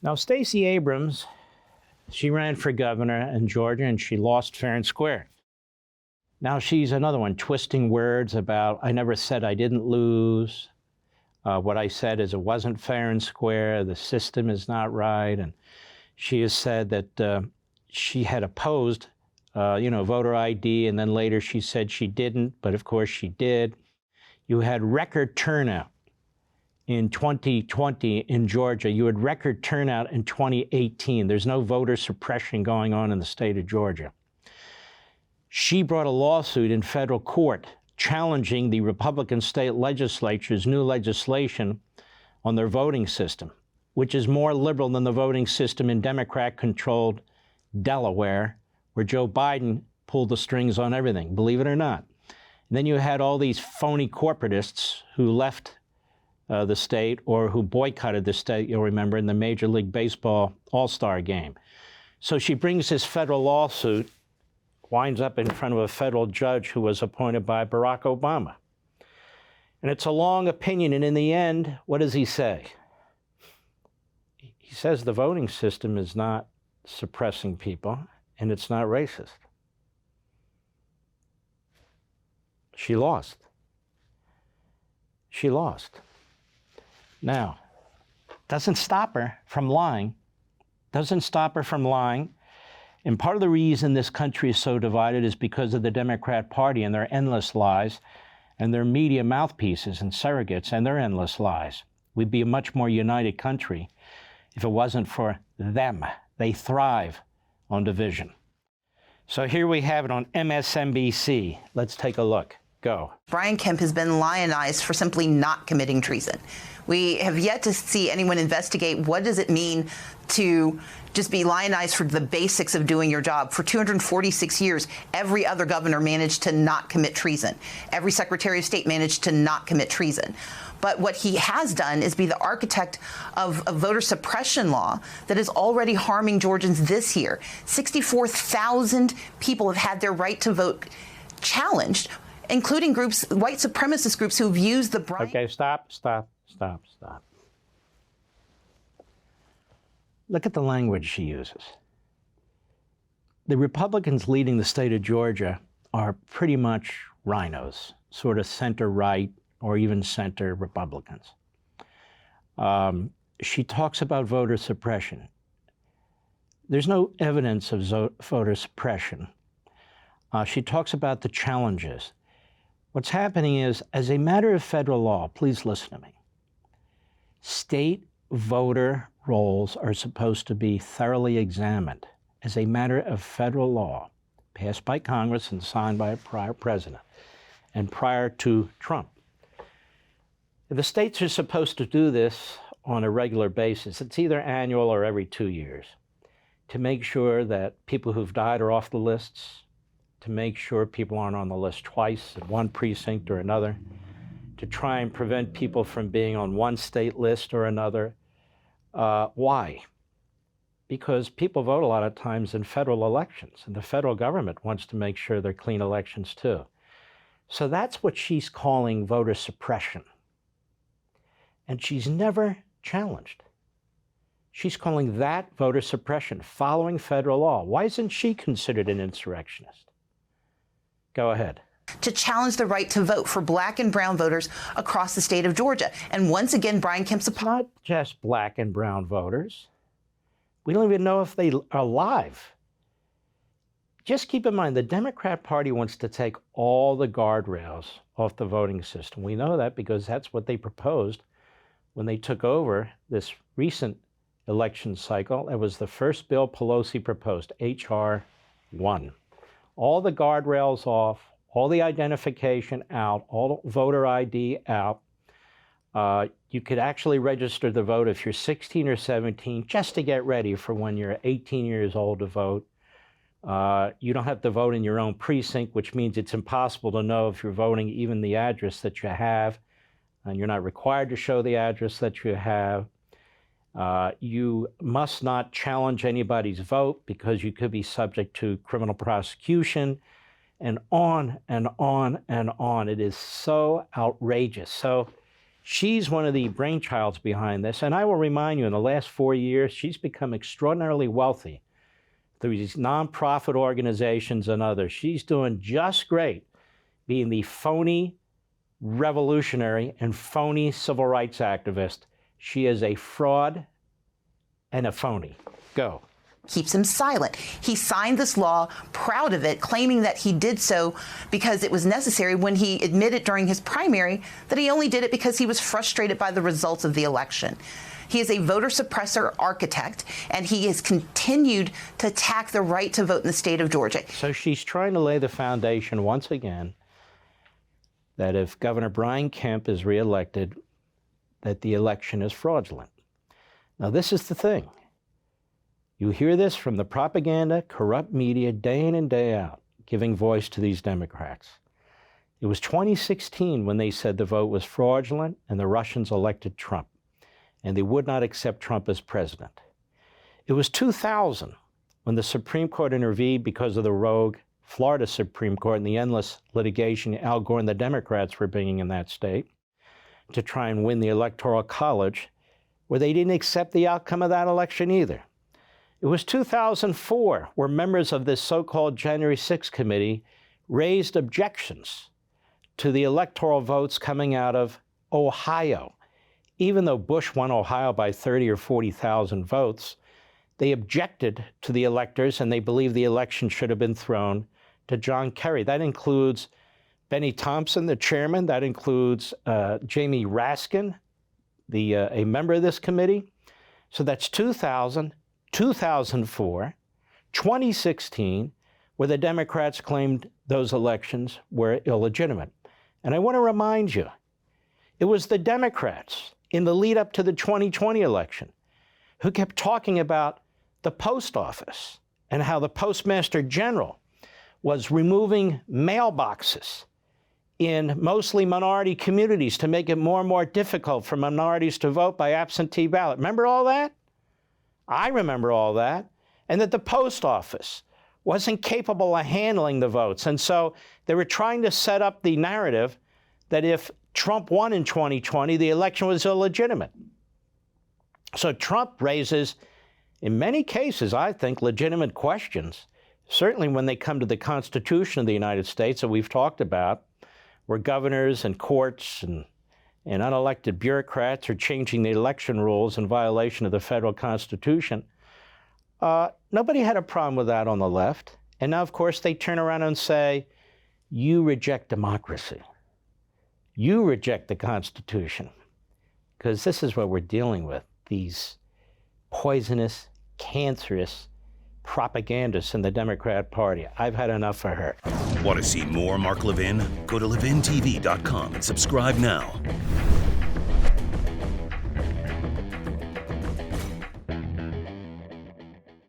Now, Stacey Abrams, she ran for governor in Georgia, and she lost fair and square. Now she's another one twisting words about, I never said I didn't lose. What I said is it wasn't fair and square. The system is not right. And she has said that she had opposed, voter ID, and then later she said she didn't, but of course she did. You had record turnout in 2020 in Georgia. You had record turnout in 2018. There's no voter suppression going on in the state of Georgia. She brought a lawsuit in federal court challenging the Republican state legislature's new legislation on their voting system, which is more liberal than the voting system in Democrat-controlled Delaware, where Joe Biden pulled the strings on everything, believe it or not. And then you had all these phony corporatists who left the state or who boycotted the state, you'll remember, in the Major League Baseball All-Star game. So she brings this federal lawsuit, winds up in front of a federal judge who was appointed by Barack Obama. And it's a long opinion, and in the end, what does he say? He says the voting system is not suppressing people, and it's not racist. She lost. She lost. Now, doesn't stop her from lying. Doesn't stop her from lying. And part of the reason this country is so divided is because of the Democrat Party and their endless lies, and their media mouthpieces and surrogates and their endless lies. We'd be a much more united country if it wasn't for them. They thrive on division. So here we have it on MSNBC. Let's take a look. Go. Brian Kemp has been lionized for simply not committing treason. We have yet to see anyone investigate what does it mean to just be lionized for the basics of doing your job. For 246 years, every other governor managed to not commit treason. Every Secretary of State managed to not commit treason. But what he has done is be the architect of a voter suppression law that is already harming Georgians this year. 64,000 people have had their right to vote challenged, including groups, white supremacist groups, who've used the Brian. Okay, stop. Look at the language she uses. The Republicans leading the state of Georgia are pretty much rhinos, sort of center-right or even center Republicans. She talks about voter suppression. There's no evidence of voter suppression. She talks about the challenges. What's happening is, as a matter of federal law, please listen to me, state voter rolls are supposed to be thoroughly examined as a matter of federal law, passed by Congress and signed by a prior president and prior to Trump. The states are supposed to do this on a regular basis. It's either annual or every 2 years, to make sure that people who've died are off the lists, to make sure people aren't on the list twice at one precinct or another, to try and prevent people from being on one state list or another. Why? Because people vote a lot of times in federal elections, and the federal government wants to make sure they're clean elections too. So that's what she's calling voter suppression. And she's never challenged. She's calling that voter suppression, following federal law. Why isn't she considered an insurrectionist? Go ahead. To challenge the right to vote for black and brown voters across the state of Georgia. And once again, Brian Kemp's not just black and brown voters. We don't even know if they are alive. Just keep in mind, the Democrat Party wants to take all the guardrails off the voting system. We know that because that's what they proposed when they took over this recent election cycle. It was the first bill Pelosi proposed, H.R. 1. All the guardrails off, all the identification out, all the voter ID out. You could actually register to vote if you're 16 or 17, just to get ready for when you're 18 years old to vote. You don't have to vote in your own precinct, which means it's impossible to know if you're voting even the address that you have, and you're not required to show the address that you have. You must not challenge anybody's vote because you could be subject to criminal prosecution, and on and on and on. It is so outrageous. So She's one of the brainchilds behind this. And I will remind you, in the last 4 years, she's become extraordinarily wealthy through these nonprofit organizations and others. She's doing just great being the phony revolutionary and phony civil rights activist. She is a fraud and a phony. Go. Keeps him silent. He signed this law, proud of it, claiming that he did so because it was necessary, when he admitted during his primary that he only did it because he was frustrated by the results of the election. He is a voter suppressor architect, and he has continued to attack the right to vote in the state of Georgia. So she's trying to lay the foundation once again that if Governor Brian Kemp is reelected, that the election is fraudulent. Now, this is the thing. You hear this from the propaganda, corrupt media, day in and day out, giving voice to these Democrats. It was 2016 when they said the vote was fraudulent and the Russians elected Trump, and they would not accept Trump as president. It was 2000 when the Supreme Court intervened because of the rogue Florida Supreme Court and the endless litigation Al Gore and the Democrats were bringing in that state to try and win the Electoral College, where they didn't accept the outcome of that election either. It was 2004 where members of this so-called January 6th committee raised objections to the electoral votes coming out of Ohio. Even though Bush won Ohio by 30 or 40,000 votes, they objected to the electors, and they believed the election should have been thrown to John Kerry. That includes Benny Thompson, the chairman. That includes Jamie Raskin, a member of this committee. So that's 2000, 2004, 2016, where the Democrats claimed those elections were illegitimate. And I want to remind you, it was the Democrats in the lead up to the 2020 election who kept talking about the post office and how the Postmaster General was removing mailboxes in mostly minority communities to make it more and more difficult for minorities to vote by absentee ballot. Remember all that? I remember all that. And that the post office wasn't capable of handling the votes. And so they were trying to set up the narrative that if Trump won in 2020, the election was illegitimate. So Trump raises, in many cases, I think, legitimate questions, certainly when they come to the Constitution of the United States that we've talked about, where governors and courts and unelected bureaucrats are changing the election rules in violation of the federal Constitution. Nobody had a problem with that on the left. And now, of course, they turn around and say, you reject democracy. You reject the Constitution. Because this is what we're dealing with, these poisonous, cancerous propagandists in the Democrat Party. I've had enough of her. Want to see more Mark Levin? Go to LevinTV.com and subscribe now.